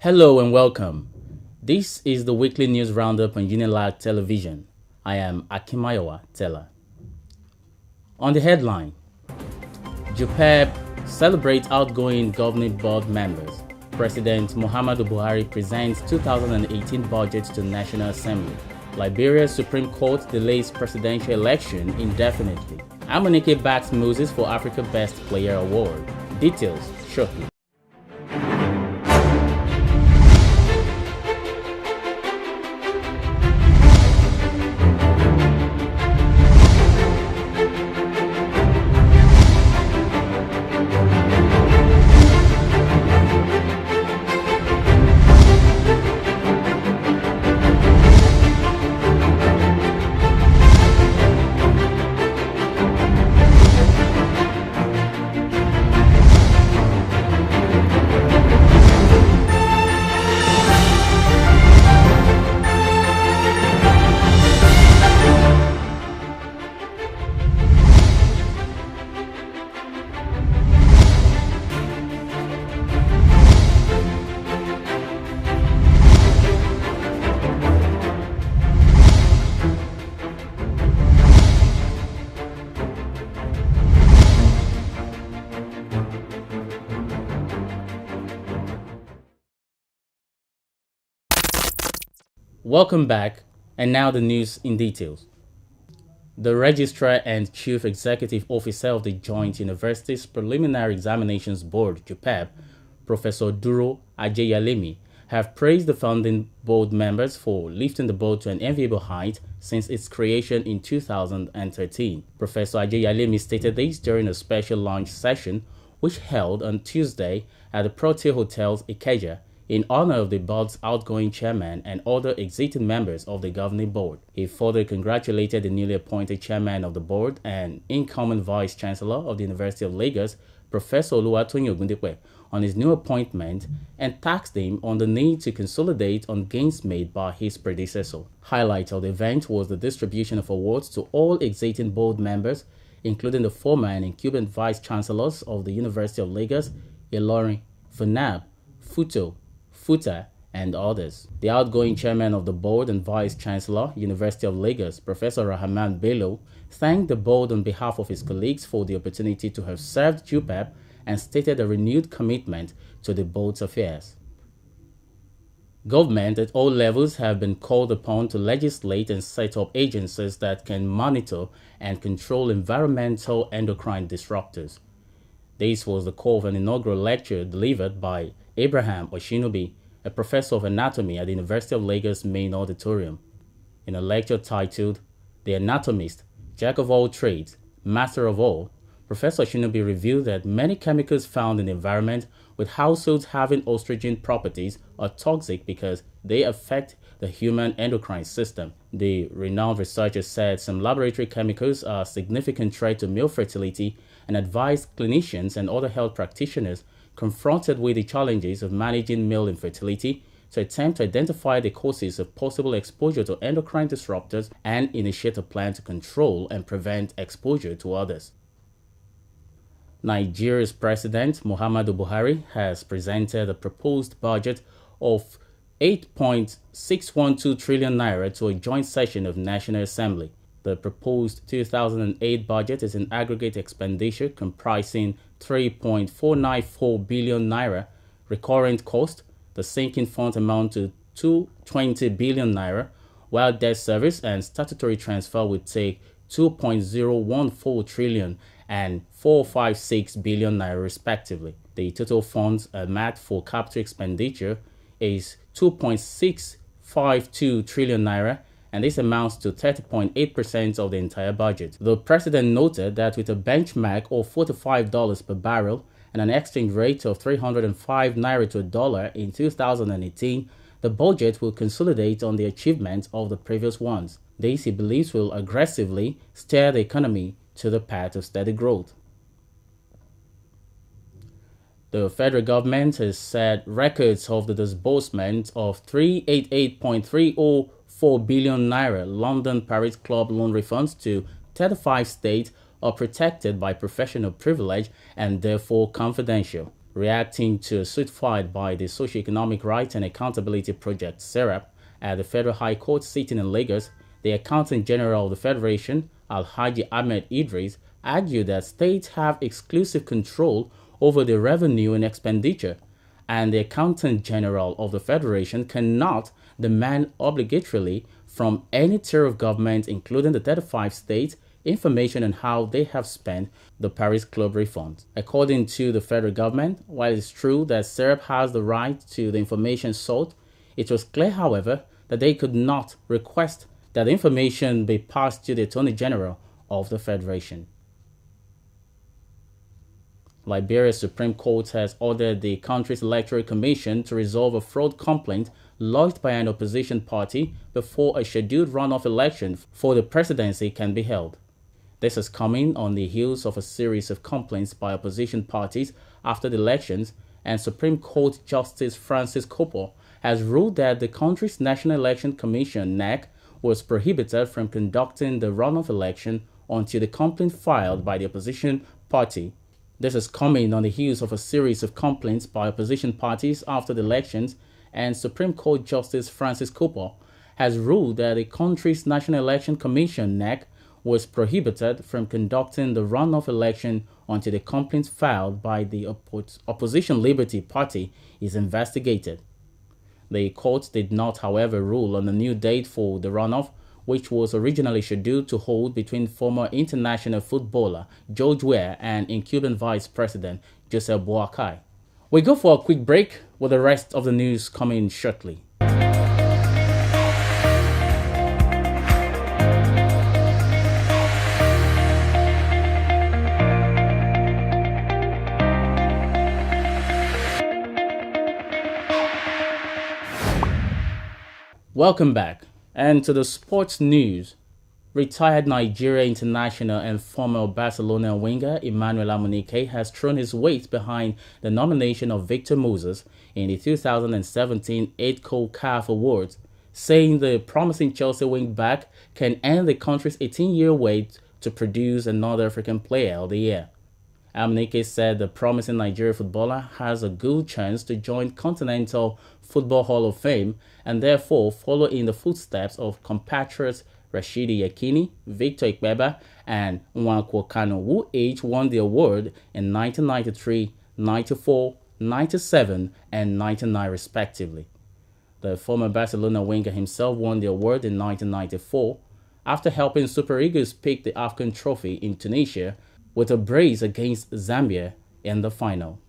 Hello and welcome. This is the weekly news roundup on Unilag television. I am Akimayowa Tella. On the headline, JUPEB celebrates outgoing governing board members. President Muhammadu Buhari presents 2018 budget to National Assembly. Liberia's Supreme Court delays presidential election indefinitely. Amunike backs Moses for Africa Best Player Award. Details shortly. Welcome back, and now the news in details. The Registrar and Chief Executive Officer of the Joint Universities Preliminary Examinations Board, JUPEB, Professor Duro Ajayalemi, have praised the founding board members for lifting the board to an enviable height since its creation in 2013. Professor Ajayalemi stated this during a special lunch session which held on Tuesday at the Protea Hotels Ikeja, in honor of the board's outgoing chairman and other exiting members of the governing board. He further congratulated the newly appointed chairman of the board and incoming vice-chancellor of the University of Lagos, Professor Oluwatoyin Ogundipe, on his new appointment and taxed him on the need to consolidate on gains made by his predecessor. Highlight of the event was the distribution of awards to all exiting board members, including the former and incumbent vice-chancellors of the University of Lagos, Ilorin, Funab, Futa, and others. The outgoing chairman of the board and vice-chancellor, University of Lagos, Professor Rahman Bello, thanked the board on behalf of his colleagues for the opportunity to have served JUPEB and stated a renewed commitment to the board's affairs. Government at all levels have been called upon to legislate and set up agencies that can monitor and control environmental endocrine disruptors. This was the core of an inaugural lecture delivered by Abraham Oshinobi, a professor of anatomy at the University of Lagos Main Auditorium. In a lecture titled The Anatomist, Jack of All Trades, Master of All, Professor Oshinobi revealed that many chemicals found in the environment with households having estrogen properties are toxic because they affect the human endocrine system. The renowned researcher said some laboratory chemicals are a significant threat to male fertility and advised clinicians and other health practitioners confronted with the challenges of managing male infertility to attempt to identify the causes of possible exposure to endocrine disruptors and initiate a plan to control and prevent exposure to others. Nigeria's President Muhammadu Buhari has presented a proposed budget of 8.612 trillion naira to a joint session of National Assembly. The proposed 2008 budget is an aggregate expenditure comprising 3.494 billion naira recurrent cost. The sinking fund amount to 220 billion naira, while debt service and statutory transfer would take 2.014 trillion and 456 billion naira respectively. The total funds earmarked for capital expenditure is 2.652 trillion naira, and this amounts to 30.8% of the entire budget. The president noted that with a benchmark of $45 per barrel and an exchange rate of 305 naira to a dollar in 2018, the budget will consolidate on the achievements of the previous ones. This, he believes, will aggressively steer the economy to the path of steady growth. The federal government has set records of the disbursement of 388.304 billion naira London Paris Club loan refunds to 35 states are protected by professional privilege and therefore confidential. Reacting to a suit filed by the Socio-Economic Rights and Accountability Project (SERAP) at the Federal High Court sitting in Lagos, the Accountant General of the Federation, Alhaji Ahmed Idris, argued that states have exclusive control over the revenue and expenditure, and the Accountant General of the Federation cannot demand obligatorily from any tier of government, including the 35 states, information on how they have spent the Paris Club refunds. According to the federal government, while it's true that SERAP has the right to the information sought, it was clear, however, that they could not request that the information be passed to the Attorney General of the Federation. Liberia's Supreme Court has ordered the country's Electoral Commission to resolve a fraud complaint lodged by an opposition party before a scheduled runoff election for the presidency can be held. This is coming on the heels of a series of complaints by opposition parties after the elections, and Supreme Court Justice Francis Kopo has ruled that the country's National Election Commission (NEC) was prohibited from conducting the runoff election until the complaint filed by the opposition party. This is coming on the heels of a series of complaints by opposition parties after the elections, and Supreme Court Justice Francis Kopo has ruled that the country's National Election Commission (NEC) was prohibited from conducting the runoff election until the complaint filed by the opposition Liberty Party is investigated. The court did not, however, rule on a new date for the runoff, which was originally scheduled to hold between former international footballer George Weah and incumbent Vice President Joseph Boakai. We go for a quick break, with the rest of the news coming shortly. Welcome back, and to the sports news. Retired Nigeria international and former Barcelona winger Emmanuel Amunike has thrown his weight behind the nomination of Victor Moses in the 2017 8th CAF Awards, saying the promising Chelsea wing-back can end the country's 18-year wait to produce another African Player of the Year. Amunike said the promising Nigerian footballer has a good chance to join Continental Football Hall of Fame and therefore follow in the footsteps of compatriots Rashidi Yekini, Victor Ikpeba, and Nwankwo Kanu, who each won the award in 1993, 94, 97, and 99 respectively. The former Barcelona winger himself won the award in 1994 after helping Super Eagles pick the AFCON trophy in Tunisia with a brace against Zambia in the final.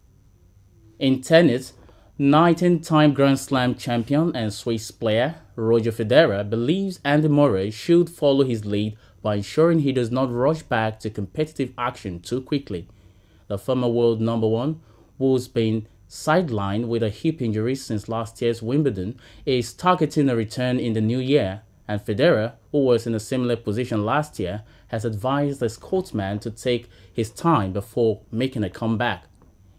In tennis, 19-time Grand Slam champion and Swiss player Roger Federer believes Andy Murray should follow his lead by ensuring he does not rush back to competitive action too quickly. The former world number one, who's been sidelined with a hip injury since last year's Wimbledon, is targeting a return in the new year, and Federer, who was in a similar position last year, has advised the Scotsman to take his time before making a comeback.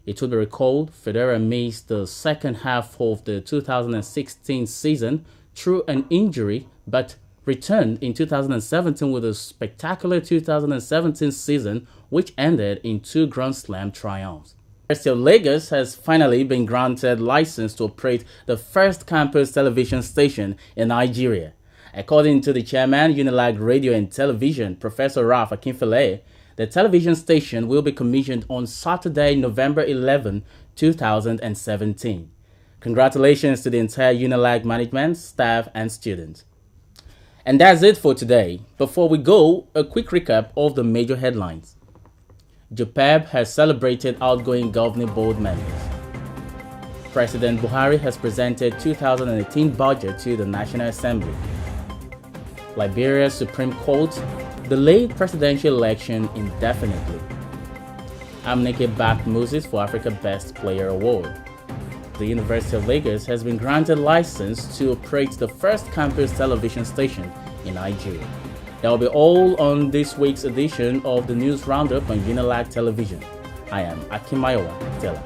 It will be recalled Federer missed the second half of the 2016 season through an injury, but returned in 2017 with a spectacular 2017 season, which ended in 2 Grand Slam triumphs. The University of Lagos has finally been granted license to operate the first campus television station in Nigeria. According to the chairman, Unilag Radio and Television, Professor Ralph Akinfele, the television station will be commissioned on Saturday, November 11, 2017. Congratulations to the entire Unilag management, staff, and students. And that's it for today. Before we go, a quick recap of the major headlines. JUPEB has celebrated outgoing governing board members. President Buhari has presented 2018 budget to the National Assembly. Liberia's Supreme Court delayed presidential election indefinitely. Amunike backed Moses for Africa Best Player Award. The University of Lagos has been granted license to operate the first campus television station in Nigeria. That will be all on this week's edition of the News Roundup on Unilag Television. I am Akimayowa Tela.